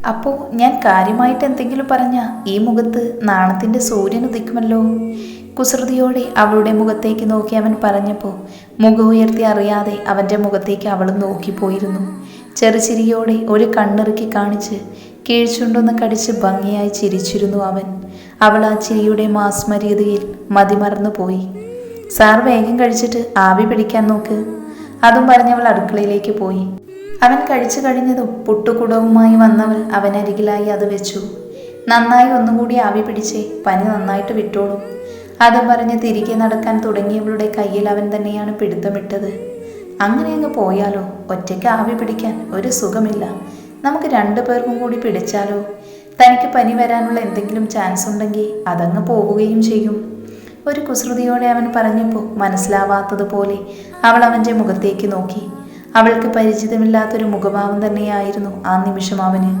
അപ്പോൾ ഞാൻ കാര്യമായിട്ട് എന്തെങ്കിലും പറഞ്ഞാൽ ഈ മുഖത്ത് നാണത്തിൻ്റെ സൂര്യൻ ഉദിക്കുമല്ലോ. കുസൃതിയോടെ അവളുടെ മുഖത്തേക്ക് നോക്കി അവൻ പറഞ്ഞപ്പോൾ മുഖം ഉയർത്തി അറിയാതെ അവൻ്റെ മുഖത്തേക്ക് അവളും നോക്കിപ്പോയിരുന്നു. ചെറുചിരിയോടെ ഒരു കണ്ണിറുക്കി കാണിച്ച് കീഴ്ചുണ്ടൊന്ന് കടിച്ച് ഭംഗിയായി ചിരിച്ചിരുന്നു അവൻ. അവൾ ആ ചിരിയുടെ മാസ്മരീതിയിൽ മതിമറന്നു പോയി. സാർ വേഗം കഴിച്ചിട്ട് ആവി പിടിക്കാൻ നോക്ക്. അതും പറഞ്ഞവൾ അടുക്കളയിലേക്ക് പോയി. അവൻ കഴിച്ചു കഴിഞ്ഞതും പുട്ടുകുടവുമായി വന്നവൾ അവനരികിലായി അത് വെച്ചു. നന്നായി ഒന്നുകൂടി ആവി പിടിച്ചേ, പനി നന്നായിട്ട് വിട്ടോളും. അതും പറഞ്ഞ് തിരികെ നടക്കാൻ തുടങ്ങിയവളുടെ കയ്യിൽ അവൻ തന്നെയാണ് പിടുത്തമിട്ടത്. അങ്ങനെ അങ്ങ് പോയാലോ? ഒറ്റയ്ക്ക് ആവി പിടിക്കാൻ ഒരു സുഖമില്ല. നമുക്ക് 2 പേർക്കും കൂടി പിടിച്ചാലോ? തനിക്ക് പനി വരാനുള്ള എന്തെങ്കിലും ചാൻസ് ഉണ്ടെങ്കിൽ അതങ്ങ് പോവുകയും ചെയ്യും. ഒരു കുസൃതിയോടെ അവൻ പറഞ്ഞപ്പോൾ മനസ്സിലാവാത്തതുപോലെ അവൾ അവൻ്റെ മുഖത്തേക്ക് നോക്കി. അവൾക്ക് പരിചിതമില്ലാത്തൊരു മുഖഭാവം തന്നെയായിരുന്നു ആ നിമിഷം അവന്.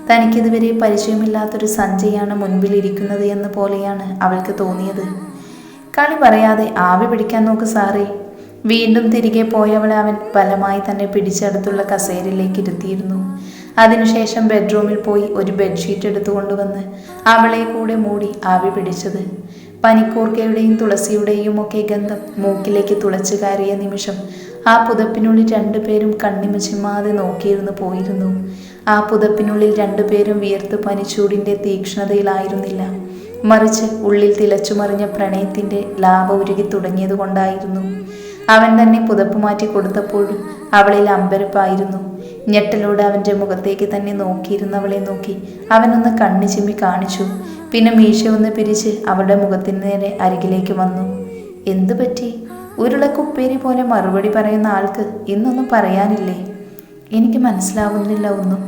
തനിക്കിതുവരെ പരിചയമില്ലാത്തൊരു സഞ്ജയാണ് മുൻപിലിരിക്കുന്നത് എന്ന പോലെയാണ് അവൾക്ക് തോന്നിയത്. കളി പറയാതെ ആവി പിടിക്കാൻ നോക്ക് സാറേ. വീണ്ടും തിരികെ പോയവളെ അവൻ ബലമായി തന്നെ പിടിച്ചടുത്തുള്ള കസേരയിലേക്ക് ഇരുത്തിയിരുന്നു. അതിനുശേഷം ബെഡ്റൂമിൽ പോയി ഒരു ബെഡ്ഷീറ്റ് എടുത്തുകൊണ്ടുവന്ന് അവളെ കൂടെ മൂടി ആവി പിടിച്ചത്. പനിക്കൂർക്കയുടെയും തുളസിയുടെയും ഒക്കെ ഗന്ധം മൂക്കിലേക്ക് തുളച്ചു കയറിയ നിമിഷം ആ പുതപ്പിനുള്ളിൽ 2 പേരും കണ്ണിമച്ചിമാതെ നോക്കിയിരുന്നു പോയിരുന്നു. ആ പുതപ്പിനുള്ളിൽ 2 പേരും വിയർത്ത് പനിച്ചൂടിൻ്റെ തീക്ഷ്ണതയിലായിരുന്നില്ല, മറിച്ച് ഉള്ളിൽ തിളച്ചുമറിഞ്ഞ പ്രണയത്തിൻ്റെ ലാഭ ഉരുകി തുടങ്ങിയതുകൊണ്ടായിരുന്നു. അവൻ തന്നെ പുതപ്പ് മാറ്റി കൊടുത്തപ്പോഴും അവളിൽ അമ്പരപ്പായിരുന്നു. ഞെട്ടലോടെ അവൻ്റെ മുഖത്തേക്ക് തന്നെ നോക്കിയിരുന്നവളെ നോക്കി അവനൊന്ന് കണ്ണു ചിമ്മി കാണിച്ചു. പിന്നെ മീശ ഒന്ന് പിരിച്ച് അവളുടെ മുഖത്തിന് നേരെ അരികിലേക്ക് വന്നു. എന്തു പറ്റി? ഉരുളക്കുപ്പേരി പോലെ മറുപടി പറയുന്ന ആൾക്ക് ഇന്നൊന്നും പറയാനില്ലേ? എനിക്ക് മനസ്സിലാവുന്നില്ല ഒന്നും.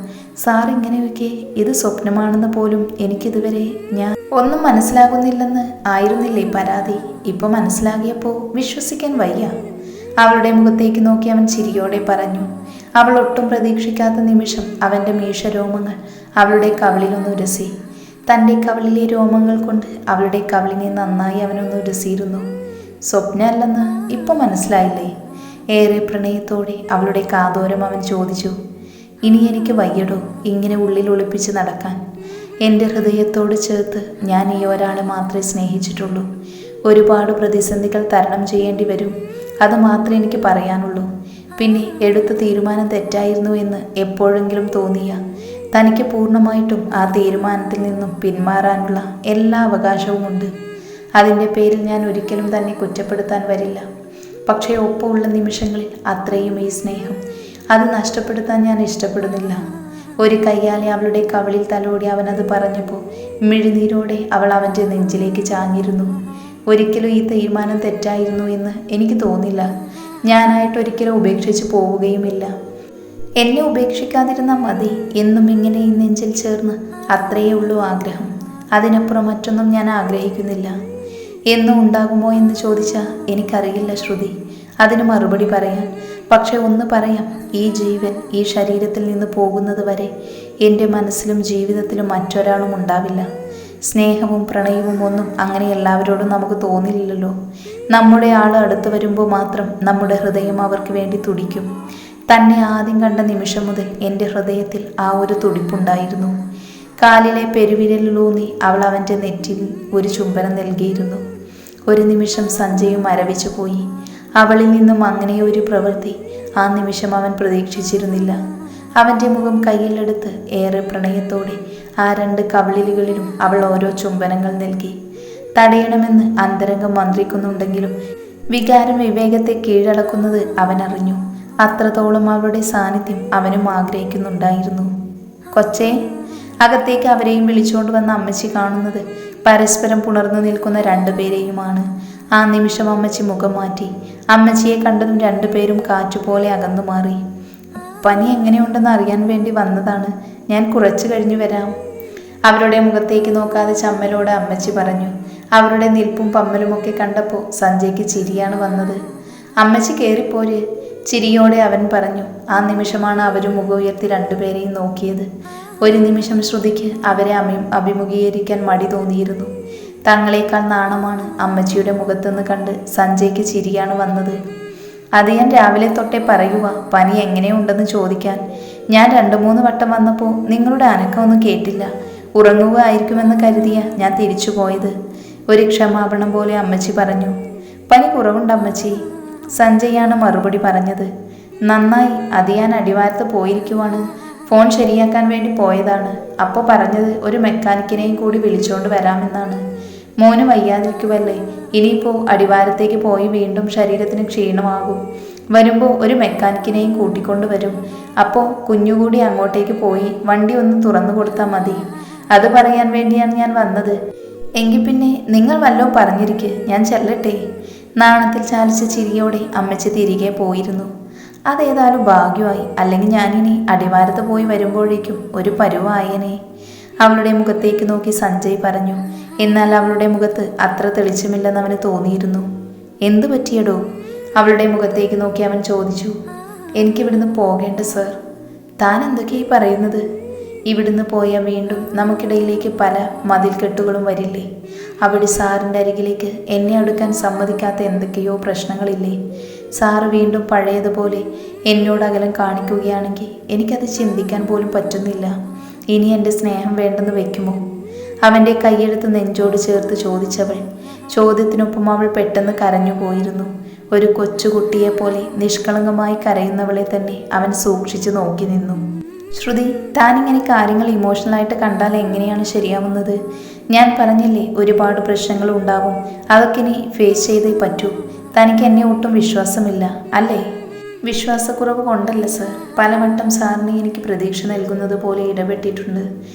സാർ ഇങ്ങനെയൊക്കെ ഇത് സ്വപ്നമാണെന്ന് പോലും എനിക്കിതുവരെ ഞാൻ ഒന്നും മനസ്സിലാകുന്നില്ലെന്ന് ആയിരുന്നില്ലേ പരാതി? ഇപ്പോൾ മനസ്സിലാകിയപ്പോൾ വിശ്വസിക്കാൻ വയ്യ. അവളുടെ മുഖത്തേക്ക് നോക്കി അവൻ ചിരിയോടെ പറഞ്ഞു. അവൾ ഒട്ടും പ്രതീക്ഷിക്കാത്ത നിമിഷം അവൻ്റെ മീശരോമങ്ങൾ അവളുടെ കവിളിലൊന്ന് ഉരസി. തൻ്റെ കവിളിലെ രോമങ്ങൾ കൊണ്ട് അവളുടെ കവിളിനെ നന്നായി അവനൊന്ന് ഉരസിയിരുന്നു. സ്വപ്നമല്ലെന്ന് ഇപ്പം മനസ്സിലായില്ലേ? ഏറെ പ്രണയത്തോടെ അവളുടെ കാതോരം അവൻ ചോദിച്ചു. ഇനി എനിക്ക് വയ്യടോ ഇങ്ങനെ ഉള്ളിൽ ഒളിപ്പിച്ച് നടക്കാൻ. എൻ്റെ ഹൃദയത്തോട് ചേർത്ത് ഞാൻ ഈ ഒരാളെ മാത്രമേ സ്നേഹിച്ചിട്ടുള്ളൂ. ഒരുപാട് പ്രതിസന്ധികൾ തരണം ചെയ്യേണ്ടി വരും, അത് മാത്രമേ എനിക്ക് പറയാനുള്ളൂ. പിന്നെ എടുത്ത തീരുമാനം തെറ്റായിരുന്നു എന്ന് എപ്പോഴെങ്കിലും തോന്നിയ തനിക്ക് പൂർണ്ണമായിട്ടും ആ തീരുമാനത്തിൽ നിന്നും പിന്മാറാനുള്ള എല്ലാ അവകാശവുമുണ്ട്. അതിൻ്റെ പേരിൽ ഞാൻ ഒരിക്കലും തന്നെ കുറ്റപ്പെടുത്താൻ വരില്ല. പക്ഷേ ഒപ്പമുള്ള നിമിഷങ്ങളിൽ അത്രയും ഈ സ്നേഹം അത് നഷ്ടപ്പെടുത്താൻ ഞാൻ ഇഷ്ടപ്പെടുന്നില്ല. ഒരു കയ്യാലെ അവളുടെ കവിളിൽ തലോടി അവനത് പറഞ്ഞപ്പോൾ മിഴിനീരോടെ അവൾ അവൻ്റെ നെഞ്ചിലേക്ക് ചാഞ്ഞിരുന്നു. ഒരിക്കലും ഈ തീരുമാനം തെറ്റായിരുന്നു എന്ന് എനിക്ക് തോന്നില്ല. ഞാനായിട്ടൊരിക്കലും ഉപേക്ഷിച്ച് പോവുകയുമില്ല. എന്നെ ഉപേക്ഷിക്കാതിരുന്നാൽ മതി. എന്നും ഇങ്ങനെ ഈ നെഞ്ചിൽ ചേർന്ന് അത്രയേ ഉള്ളൂ ആഗ്രഹം. അതിനപ്പുറം മറ്റൊന്നും ഞാൻ ആഗ്രഹിക്കുന്നില്ല. എന്നും ഉണ്ടാകുമോ എന്ന് ചോദിച്ചാൽ എനിക്കറിയില്ല ശ്രുതി, അതിന് മറുപടി പറയാൻ. പക്ഷെ ഒന്ന് പറയാം, ഈ ജീവൻ ഈ ശരീരത്തിൽ നിന്ന് പോകുന്നത് വരെ എൻ്റെ മനസ്സിലും ജീവിതത്തിലും മറ്റൊരാളും ഉണ്ടാവില്ല. സ്നേഹവും പ്രണയവും ഒന്നും അങ്ങനെ എല്ലാവരോടും നമുക്ക് തോന്നില്ലല്ലോ. നമ്മുടെ ആൾ അടുത്ത് വരുമ്പോൾ മാത്രം നമ്മുടെ ഹൃദയം അവർക്ക് വേണ്ടി തുടിക്കും. തന്നെ ആദ്യം കണ്ട നിമിഷം മുതൽ എൻ്റെ ഹൃദയത്തിൽ ആ ഒരു തുടിപ്പുണ്ടായിരുന്നു. കാലിലെ പെരുവിരലിലൂന്നി അവൾ അവൻ്റെ നെറ്റിൽ ഒരു ചുംബനം നൽകിയിരുന്നു. ഒരു നിമിഷം സഞ്ജയും മരവിച്ചു പോയി. അവളിൽ നിന്നും അങ്ങനെ ഒരു പ്രവൃത്തി ആ നിമിഷം അവൻ പ്രതീക്ഷിച്ചിരുന്നില്ല. അവൻ്റെ മുഖം കയ്യിലെടുത്ത് ഏറെ പ്രണയത്തോടെ ആ 2 കവിളിലുകളിലും അവൾ ഓരോ ചുംബനങ്ങൾ നൽകി. തടയണമെന്ന് അന്തരംഗം മന്ത്രിക്കുന്നുണ്ടെങ്കിലും വികാരം വിവേകത്തെ കീഴടക്കുന്നത് അവനറിഞ്ഞു. അത്രത്തോളം അവളുടെ സാന്നിധ്യം അവനും ആഗ്രഹിക്കുന്നുണ്ടായിരുന്നു. കൊച്ചേ, അകത്തേക്ക് അവരെയും വിളിച്ചുകൊണ്ട് വന്ന അമ്മച്ചി കാണുന്നത് പരസ്പരം പുണർന്നു നിൽക്കുന്ന 2 പേരെയുമാണ്. ആ നിമിഷം അമ്മച്ചി മുഖം മാറ്റി. അമ്മച്ചിയെ കണ്ടതും 2 പേരും കാറ്റുപോലെ അകന്നു മാറി. പനി എങ്ങനെയുണ്ടെന്ന് അറിയാൻ വേണ്ടി വന്നതാണ്, ഞാൻ കുറച്ച് കഴിഞ്ഞു വരാം. അവരുടെ മുഖത്തേക്ക് നോക്കാതെ ചമ്മലോടെ അമ്മച്ചി പറഞ്ഞു. അവരുടെ നിൽപ്പും പമ്മലുമൊക്കെ കണ്ടപ്പോൾ സഞ്ജയ്ക്ക് ചിരിയാണ് വന്നത്. അമ്മച്ചി കയറിപ്പോര്, ചിരിയോടെ അവൻ പറഞ്ഞു. ആ നിമിഷമാണ് അവരും മുഖം ഉയർത്തി 2 പേരെയും നോക്കിയത്. ഒരു നിമിഷം ശ്രുതിക്ക് അവരെ അഭിമുഖീകരിക്കാൻ മടി തോന്നിയിരുന്നു. തങ്ങളെക്കാൾ നാണമാണ് അമ്മച്ചിയുടെ മുഖത്തെന്ന് കണ്ട് സഞ്ജയ്ക്ക് ചിരിയാണ് വന്നത്. അത് ഞാൻ രാവിലെ തൊട്ടേ പറയുക, പനി എങ്ങനെയുണ്ടെന്ന് ചോദിക്കാൻ. ഞാൻ 2-3 വട്ടം വന്നപ്പോൾ നിങ്ങളുടെ അനക്കമൊന്നും കേട്ടില്ല. ഉറങ്ങുകയായിരിക്കുമെന്ന് കരുതിയ ഞാൻ തിരിച്ചു പോയത്. ഒരു ക്ഷമാപണം പോലെ അമ്മച്ചി പറഞ്ഞു. പനി കുറവുണ്ട് അമ്മച്ചി, സഞ്ജയാണ് മറുപടി പറഞ്ഞത്. നന്നായി, അത് ഞാൻ അടിവാരത്ത് പോയിരിക്കുവാണ്. ഫോൺ ശരിയാക്കാൻ വേണ്ടി പോയതാണ്. അപ്പോൾ പറഞ്ഞത് ഒരു മെക്കാനിക്കിനെയും കൂടി വിളിച്ചുകൊണ്ട് വരാമെന്നാണ്. മോന് വയ്യാതിരിക്കുവല്ലേ, ഇനിയിപ്പോൾ അടിവാരത്തേക്ക് പോയി വീണ്ടും ശരീരത്തിന് ക്ഷീണമാകും. വരുമ്പോൾ ഒരു മെക്കാനിക്കിനെയും കൂട്ടിക്കൊണ്ട് വരും. അപ്പോൾ കുഞ്ഞുകൂടി അങ്ങോട്ടേക്ക് പോയി വണ്ടി ഒന്ന് തുറന്നു കൊടുത്താൽ മതി. അത് പറയാൻ വേണ്ടിയാണ് ഞാൻ വന്നത്. എങ്കിൽ പിന്നെ നിങ്ങൾ വല്ലതും പറഞ്ഞിരിക്കെ, ഞാൻ ചെല്ലട്ടെ. നാണത്തിൽ ചാലിച്ച ചിരിയോടെ അമ്മച്ചി തിരികെ പോയിരുന്നു. അതേതായാലും ഭാഗ്യമായി, അല്ലെങ്കിൽ ഞാനിനി അടിവാരത്ത് പോയി വരുമ്പോഴേക്കും ഒരു പരുവായനെ. അവളുടെ മുഖത്തേക്ക് നോക്കി സഞ്ജയ് പറഞ്ഞു. എന്നാൽ അവളുടെ മുഖത്ത് അത്ര തെളിച്ചമില്ലെന്ന് അവന് തോന്നിയിരുന്നു. എന്തു പറ്റിയടോ? അവളുടെ മുഖത്തേക്ക് നോക്കി അവൻ ചോദിച്ചു. എനിക്കിവിടുന്ന് പോകേണ്ട സർ. താൻ എന്തൊക്കെയായി പറയുന്നത്? ഇവിടുന്ന് പോയാൽ വീണ്ടും നമുക്കിടയിലേക്ക് പല മതിൽക്കെട്ടുകളും വരില്ലേ? അവിടെ സാറിൻ്റെ അരികിലേക്ക് എന്നെ അടുക്കാൻ സമ്മതിക്കാത്ത എന്തൊക്കെയോ പ്രശ്നങ്ങളില്ലേ? സാറ് വീണ്ടും പഴയതുപോലെ എന്നോട് അകലം കാണിക്കുകയാണെങ്കിൽ എനിക്കത് ചിന്തിക്കാൻ പോലും പറ്റുന്നില്ല. ഇനി എൻ്റെ സ്നേഹം വേണ്ടെന്ന് വെക്കുമോ? അവൻ്റെ കൈയെടുത്ത് നെഞ്ചോട് ചേർത്ത് ചോദിച്ചവൾ. ചോദ്യത്തിനൊപ്പം അവൾ പെട്ടെന്ന് കരഞ്ഞുപോയിരുന്നു. ഒരു കൊച്ചുകുട്ടിയെപ്പോലെ നിഷ്കളങ്കമായി കരയുന്നവളെ തന്നെ അവൻ സൂക്ഷിച്ചു നോക്കി നിന്നു. ശ്രുതി, താനിങ്ങനെ കാര്യങ്ങൾ ഇമോഷണലായിട്ട് കണ്ടാൽ എങ്ങനെയാണ് ശരിയാവുന്നത്? ഞാൻ പറഞ്ഞില്ലേ, ഒരുപാട് പ്രശ്നങ്ങൾ ഉണ്ടാവും. അതൊക്കെ ഇനി ഫേസ് ചെയ്തേ പറ്റൂ. തനിക്ക് എന്നെ ഒട്ടും വിശ്വാസമില്ല അല്ലേ? വിശ്വാസക്കുറവ് കൊണ്ടല്ല സർ. പലവട്ടം സാറിന് എനിക്ക് പ്രതീക്ഷ നൽകുന്നത് പോലെ ഇടപെട്ടിട്ടുണ്ട്.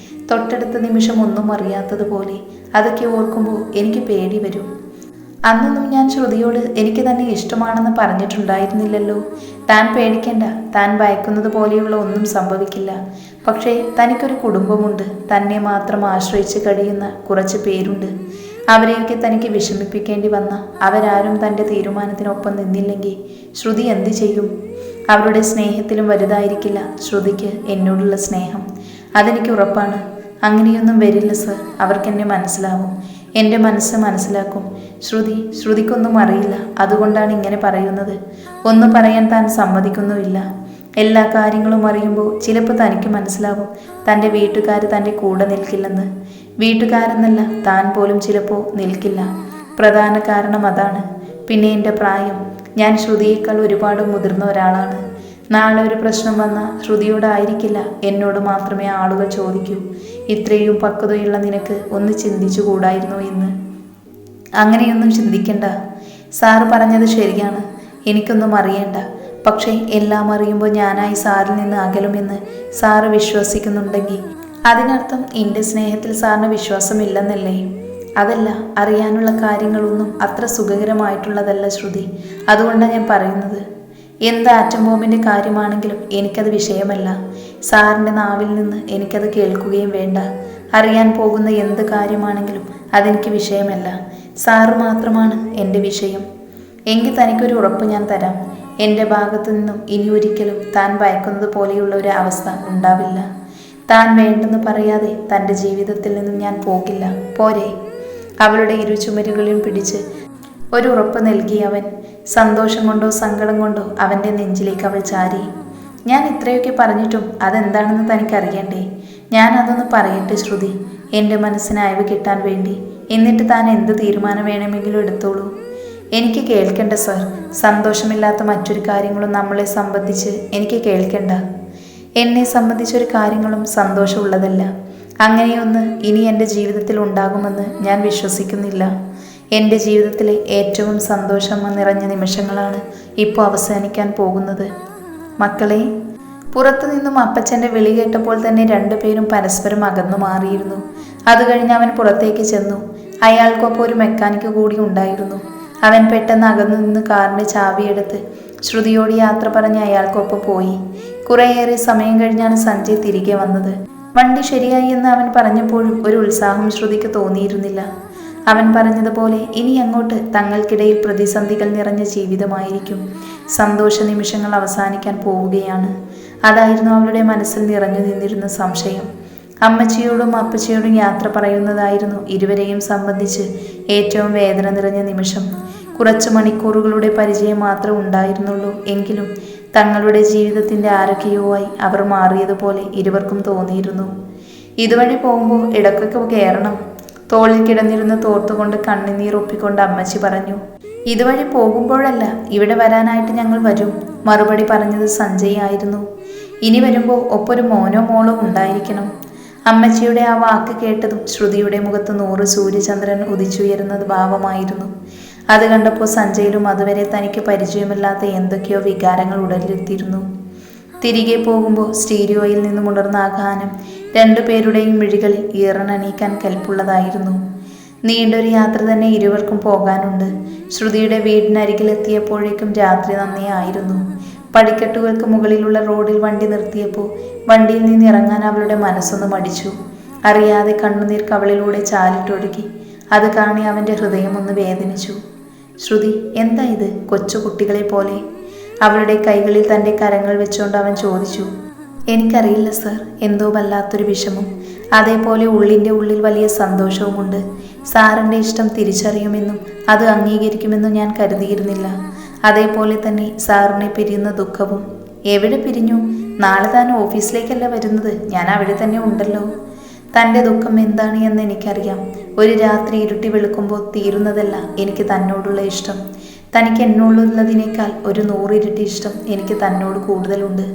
തൊട്ടടുത്ത നിമിഷം ഒന്നും അറിയാത്തതുപോലെ. അതൊക്കെ ഓർക്കുമ്പോൾ എനിക്ക് പേടി വരും. അന്നൊന്നും ഞാൻ ശ്രുതിയോട് എനിക്ക് തന്നെ ഇഷ്ടമാണെന്ന് പറഞ്ഞിട്ടുണ്ടായിരുന്നില്ലല്ലോ. താൻ പേടിക്കേണ്ട, താൻ ഭയക്കുന്നത് പോലെയുള്ള ഒന്നും സംഭവിക്കില്ല. പക്ഷേ തനിക്കൊരു കുടുംബമുണ്ട്. തന്നെ മാത്രം ആശ്രയിച്ച് കഴിയുന്ന കുറച്ച് പേരുണ്ട്. അവരെയൊക്കെ തനിക്ക് വിഷമിപ്പിക്കേണ്ടി വന്ന അവരാരും തൻ്റെ തീരുമാനത്തിനൊപ്പം നിന്നില്ലെങ്കിൽ ശ്രുതി എന്ത് ചെയ്യും? അവരുടെ സ്നേഹത്തിലും വലുതായിരിക്കില്ല ശ്രുതിക്ക് എന്നോടുള്ള സ്നേഹം. അതെനിക്ക് ഉറപ്പാണ്. അങ്ങനെയൊന്നും വരില്ല സർ. അവർക്കെന്നെ മനസ്സിലാവും. എൻ്റെ മനസ്സ് മനസ്സിലാക്കും. ശ്രുതിക്കൊന്നും അറിയില്ല. അതുകൊണ്ടാണ് ഇങ്ങനെ പറയുന്നത്. ഒന്നും പറയാൻ താൻ സമ്മതിക്കുന്നുമില്ല. എല്ലാ കാര്യങ്ങളും അറിയുമ്പോൾ ചിലപ്പോൾ തനിക്ക് മനസ്സിലാവും തൻ്റെ വീട്ടുകാർ തൻ്റെ കൂടെ നിൽക്കില്ലെന്ന്. വീട്ടുകാരെന്നല്ല, താൻ പോലും ചിലപ്പോൾ നിൽക്കില്ല. പ്രധാന കാരണം അതാണ്. പിന്നെ എൻ്റെ പ്രായം. ഞാൻ ശ്രുതിയേക്കാൾ ഒരുപാട് മുതിർന്ന ഒരാളാണ്. നാളെ ഒരു പ്രശ്നം വന്നാൽ ശ്രുതിയോടായിരിക്കില്ല, എന്നോട് മാത്രമേ ആളുകൾ ചോദിക്കൂ. ഇത്രയും പക്വതയുള്ള നിനക്ക് ഒന്ന് ചിന്തിച്ചു കൂടായിരുന്നു എന്ന്. അങ്ങനെയൊന്നും ചിന്തിക്കണ്ട. സാറ് പറഞ്ഞത് ശരിയാണ്. എനിക്കൊന്നും അറിയണ്ട. പക്ഷേ എല്ലാം അറിയുമ്പോൾ ഞാനായി സാറിൽ നിന്ന് അകലുമെന്ന് സാറ് വിശ്വസിക്കുന്നുണ്ടെങ്കിൽ അതിനർത്ഥം എൻ്റെ സ്നേഹത്തിൽ സാറിന് വിശ്വാസമില്ലെന്നല്ലേ? അതല്ല, അറിയാനുള്ള കാര്യങ്ങളൊന്നും അത്ര സുഖകരമായിട്ടുള്ളതല്ല ശ്രുതി. അതുകൊണ്ടാണ് ഞാൻ പറയുന്നത്. എന്ത് ആറ്റം ബോംബിൻ്റെ കാര്യമാണെങ്കിലും എനിക്കത് വിഷയമല്ല. സാറിൻ്റെ നാവിൽ നിന്ന് എനിക്കത് കേൾക്കുകയും വേണ്ട. അറിയാൻ പോകുന്ന എന്ത് കാര്യമാണെങ്കിലും അതെനിക്ക് വിഷയമല്ല. സാറ് മാത്രമാണ് എൻ്റെ വിഷയം. എങ്കിൽ തനിക്കൊരു ഉറപ്പ് ഞാൻ തരാം. എൻ്റെ ഭാഗത്തു നിന്നും ഇനി ഒരിക്കലും താൻ ഭയക്കുന്നത് പോലെയുള്ള ഒരു അവസ്ഥ ഉണ്ടാവില്ല. താൻ വേണ്ടെന്ന് പറയാതെ തൻ്റെ ജീവിതത്തിൽ നിന്നും ഞാൻ പോകില്ല. പോരെ? അവളുടെ ഇരുചുമരുകളിലും പിടിച്ച് ഒരു ഉറപ്പ് നൽകി അവൻ. സന്തോഷം കൊണ്ടോ സങ്കടം കൊണ്ടോ അവൻ്റെ നെഞ്ചിലേക്ക് അവൾ ചാരി. ഞാൻ ഇത്രയൊക്കെ പറഞ്ഞിട്ടും അതെന്താണെന്ന് തനിക്കറിയണ്ടേ? ഞാൻ അതൊന്ന് പറയട്ടെ ശ്രുതി, എൻ്റെ മനസ്സിന് അയവ് കിട്ടാൻ വേണ്ടി. എന്നിട്ട് താൻ എന്ത് തീരുമാനം വേണമെങ്കിലും എടുത്തോളൂ. എനിക്ക് കേൾക്കണ്ട സർ. സന്തോഷമില്ലാത്ത മറ്റൊരു കാര്യങ്ങളും നമ്മളെ സംബന്ധിച്ച് എനിക്ക് കേൾക്കണ്ട. എന്നെ സംബന്ധിച്ചൊരു കാര്യങ്ങളും സന്തോഷമുള്ളതല്ല. അങ്ങനെയൊന്ന് ഇനി എൻ്റെ ജീവിതത്തിൽ ഉണ്ടാകുമെന്ന് ഞാൻ വിശ്വസിക്കുന്നില്ല. എൻ്റെ ജീവിതത്തിലെ ഏറ്റവും സന്തോഷം നിറഞ്ഞ നിമിഷങ്ങളാണ് ഇപ്പോൾ അവസാനിക്കാൻ പോകുന്നത്. മക്കളെ. പുറത്തു നിന്നും അപ്പച്ചൻ്റെ വിളി കേട്ടപ്പോൾ തന്നെ രണ്ടുപേരും പരസ്പരം അകന്നു മാറിയിരുന്നു. അത് കഴിഞ്ഞ് അവൻ പുറത്തേക്ക് ചെന്നു. അയാൾക്കൊപ്പം ഒരു മെക്കാനിക്ക് കൂടി ഉണ്ടായിരുന്നു. അവൻ പെട്ടെന്ന് അകന്നു നിന്ന് കാറിൻ്റെ ചാവിയെടുത്ത് ശ്രുതിയോട് യാത്ര പറഞ്ഞ് അയാൾക്കൊപ്പം പോയി. കുറേയേറെ സമയം കഴിഞ്ഞാണ് സഞ്ജയ് തിരികെ വന്നത്. വണ്ടി ശരിയായി എന്ന് അവൻ പറഞ്ഞപ്പോഴും ഒരു ഉത്സാഹം ശ്രുതിക്ക് തോന്നിയിരുന്നില്ല. അവൻ പറഞ്ഞതുപോലെ ഇനി അങ്ങോട്ട് തങ്ങൾക്കിടയിൽ പ്രതിസന്ധികൾ നിറഞ്ഞ ജീവിതമായിരിക്കും. സന്തോഷ നിമിഷങ്ങൾ അവസാനിക്കാൻ പോവുകയാണ്. അതായിരുന്നു അവളുടെ മനസ്സിൽ നിറഞ്ഞു നിന്നിരുന്ന സംശയം. അമ്മച്ചിയോടും അപ്പച്ചിയോടും യാത്ര പറയുന്നതായിരുന്നു ഇരുവരെയും സംബന്ധിച്ച് ഏറ്റവും വേദന നിറഞ്ഞ നിമിഷം. കുറച്ച് മണിക്കൂറുകളുടെ പരിചയം മാത്രം ഉണ്ടായിരുന്നുള്ളൂ. എങ്കിലും തങ്ങളുടെ ജീവിതത്തിൻ്റെ ആരൊക്കെയോ ആയി അവർ മാറിയതുപോലെ ഇരുവർക്കും തോന്നിയിരുന്നു. ഇതുവഴി പോകുമ്പോൾ ഇടയ്ക്കൊക്കെ കയറണം. തോളിൽ കിടന്നിരുന്ന് തോർത്തുകൊണ്ട് കണ്ണുനീർ ഒപ്പിക്കൊണ്ട് അമ്മച്ചി പറഞ്ഞു. ഇതുവഴി പോകുമ്പോഴല്ല, ഇവിടെ വരാനായിട്ട് ഞങ്ങൾ വരും. മറുപടി പറഞ്ഞത് സഞ്ജയ് ആയിരുന്നു. ഇനി വരുമ്പോൾ ഒപ്പൊരു മോനോ മോളോ ഉണ്ടായിരിക്കണം. അമ്മച്ചിയുടെ ആ വാക്ക് കേട്ടതും ശ്രുതിയുടെ മുഖത്ത് 100 സൂര്യചന്ദ്രൻ ഉദിച്ചുയരുന്നത് ഭാവമായിരുന്നു. അത് കണ്ടപ്പോൾ സഞ്ജയിലും അതുവരെ തനിക്ക് പരിചയമില്ലാത്ത എന്തൊക്കെയോ വികാരങ്ങൾ ഉടലെടുത്തിരുന്നു. തിരികെ പോകുമ്പോൾ സ്റ്റീരിയോയിൽ നിന്നും ഉണർന്ന ആ ഗാനം രണ്ടുപേരുടെയും മിഴികളിൽ ഈറനണിയിക്കാൻ കെൽപ്പുള്ളതായിരുന്നു. നീണ്ടൊരു യാത്ര തന്നെ ഇരുവർക്കും പോകാനുണ്ട്. ശ്രുതിയുടെ വീടിനരികിലെത്തിയപ്പോഴേക്കും രാത്രി നന്നേ ആയിരുന്നു. പടിക്കെട്ടുകൾക്ക് മുകളിലുള്ള റോഡിൽ വണ്ടി നിർത്തിയപ്പോൾ വണ്ടിയിൽ നിന്ന് ഇറങ്ങാൻ അവളുടെ മനസ്സൊന്ന് മടിച്ചു. അറിയാതെ കണ്ണുനീർ കവളിലൂടെ ചാലിട്ടൊഴുകി. അത് കാണി അവൻ്റെ ഹൃദയം ഒന്ന് വേദനിച്ചു. ശ്രുതി, എന്താ ഇത്? കൊച്ചു കുട്ടികളെ പോലെ അവളുടെ കൈകളിൽ തൻ്റെ കരങ്ങൾ വെച്ചുകൊണ്ട് അവൻ ചോദിച്ചു. എനിക്കറിയില്ല സർ, എന്തോ വല്ലാത്തൊരു വിഷമം. അതേപോലെ ഉള്ളിൻ്റെ ഉള്ളിൽ വലിയ സന്തോഷവുമുണ്ട്. സാറിൻ്റെ ഇഷ്ടം തിരിച്ചറിയുമെന്നും അത് അംഗീകരിക്കുമെന്നും ഞാൻ കരുതിയിരുന്നില്ല. അതേപോലെ തന്നെ സാറിനെ പിരിയുന്ന ദുഃഖവും. എവിടെ പിരിഞ്ഞു? നാളെ താൻ ഓഫീസിലേക്കല്ല വരുന്നത്. ഞാൻ അവിടെ തന്നെ ഉണ്ടല്ലോ. തൻ്റെ ദുഃഖം എന്താണ് എന്ന് എനിക്കറിയാം. ഒരു രാത്രി ഇരുട്ടി വെളുക്കുമ്പോൾ തീരുന്നതല്ല എനിക്ക് തന്നോടുള്ള ഇഷ്ടം. തനിക്ക് എന്നോടുള്ളതിനേക്കാൾ ഒരു 100 ഇരട്ടി ഇഷ്ടം എനിക്ക് തന്നോട് കൂടുതലുണ്ട്.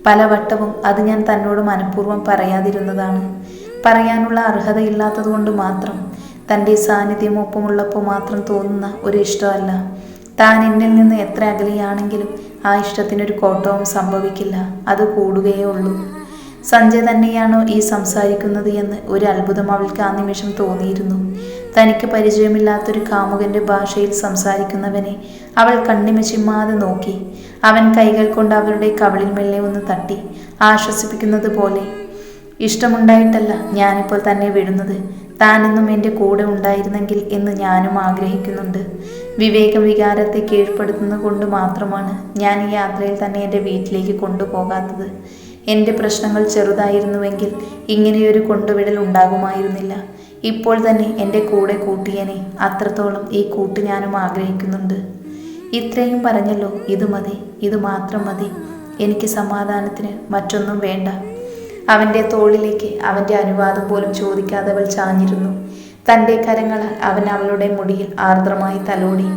പല വട്ടവും അത് ഞാൻ തന്നോട് മനഃപൂർവ്വം പറയാതിരുന്നതാണ്. പറയാനുള്ള അർഹതയില്ലാത്തത് കൊണ്ട് മാത്രം. തൻ്റെ സാന്നിധ്യം ഒപ്പമുള്ളപ്പോൾ മാത്രം തോന്നുന്ന ഒരു ഇഷ്ടമല്ല. താൻ എന്നിൽ നിന്ന് എത്ര അകലെയാണെങ്കിലും ആ ഇഷ്ടത്തിനൊരു കോട്ടവും സംഭവിക്കില്ല. അത് കൂടുകയേ ഉള്ളൂ. സഞ്ജയ് തന്നെയാണോ ഈ സംസാരിക്കുന്നത് എന്ന് ഒരു അത്ഭുതം അവൾക്ക് ആ നിമിഷം തോന്നിയിരുന്നു. തനിക്ക് പരിചയമില്ലാത്തൊരു കാമുകന്റെ ഭാഷയിൽ സംസാരിക്കുന്നവനെ അവൾ കണ്ണിമച്ചിമ്മാതെ നോക്കി. അവൻ കൈകൾ കൊണ്ട് അവളുടെ കവിളിൽ മെല്ലെ ഒന്ന് തട്ടി ആശ്വസിപ്പിക്കുന്നത് പോലെ. ഇഷ്ടമുണ്ടായിട്ടല്ല ഞാനിപ്പോൾ തന്നെ വിടുന്നത്. താനെന്നും എൻ്റെ കൂടെ ഉണ്ടായിരുന്നെങ്കിൽ എന്ന് ഞാനും ആഗ്രഹിക്കുന്നുണ്ട്. വിവേകം വികാരത്തെ കീഴ്പ്പെടുത്തുന്നത് കൊണ്ട് മാത്രമാണ് ഞാൻ ഈ യാത്രയിൽ തന്നെ എൻ്റെ വീട്ടിലേക്ക് കൊണ്ടുപോകാത്തത്. എൻ്റെ പ്രശ്നങ്ങൾ ചെറുതായിരുന്നുവെങ്കിൽ ഇങ്ങനെയൊരു കൊണ്ടുവിടൽ ഉണ്ടാകുമായിരുന്നില്ല. ഇപ്പോൾ തന്നെ എൻ്റെ കൂടെ കൂട്ടിയനെ. അത്രത്തോളം ഈ കൂട്ട് ഞാനും ആഗ്രഹിക്കുന്നുണ്ട്. ഇത്രയും പറഞ്ഞല്ലോ, ഇത് മതി, ഇത് മാത്രം മതി. എനിക്ക് സമാധാനത്തിന് മറ്റൊന്നും വേണ്ട. അവൻ്റെ തോളിലേക്ക് അവൻ്റെ അനുവാദം പോലും ചോദിക്കാതെ അവൾ ചാഞ്ഞിരുന്നു. തൻ്റെ കരങ്ങളാൽ അവൻ അവളുടെ മുടിയിൽ ആർദ്രമായി തലോടി.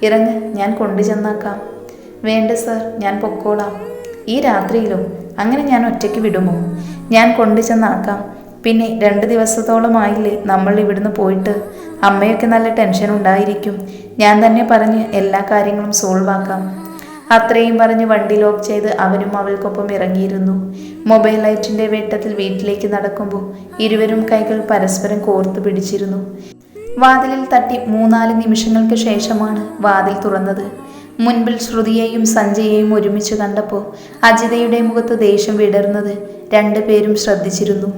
ഇറങ്ങ്, ഞാൻ കൊണ്ടുചെന്നാക്കാം. വേണ്ട സർ, ഞാൻ പൊക്കോളാം. ഈ രാത്രിയിലും? അങ്ങനെ ഞാൻ ഒറ്റയ്ക്ക് വിടുമോ? ഞാൻ കൊണ്ടുചെന്നാക്കാം. പിന്നെ 2 ദിവസത്തോളമായില്ലേ നമ്മൾ ഇവിടുന്ന് പോയിട്ട്. അമ്മയൊക്കെ നല്ല ടെൻഷൻ ഉണ്ടായിരിക്കും. ഞാൻ തന്നെ പറഞ്ഞ് എല്ലാ കാര്യങ്ങളും സോൾവ് ആക്കാം. അത്രയും പറഞ്ഞ് വണ്ടി ലോക്ക് ചെയ്ത് അവനും അവൾക്കൊപ്പം ഇറങ്ങിയിരുന്നു. മൊബൈൽ ലൈറ്റിൻ്റെ വെട്ടത്തിൽ വീട്ടിലേക്ക് നടക്കുമ്പോൾ ഇരുവരും കൈകൾ പരസ്പരം കോർത്തു പിടിച്ചിരുന്നു. വാതിലിൽ തട്ടി 3-4 നിമിഷങ്ങൾക്ക് ശേഷമാണ് വാതിൽ തുറന്നത്. മുൻപിൽ ശ്രുതിയെയും സഞ്ജയെയും ഒരുമിച്ച് കണ്ടപ്പോൾ അജിതയുടെ മുഖത്ത് ദേഷ്യം വിടർന്നത് 2 പേരും ശ്രദ്ധിച്ചിരുന്നു.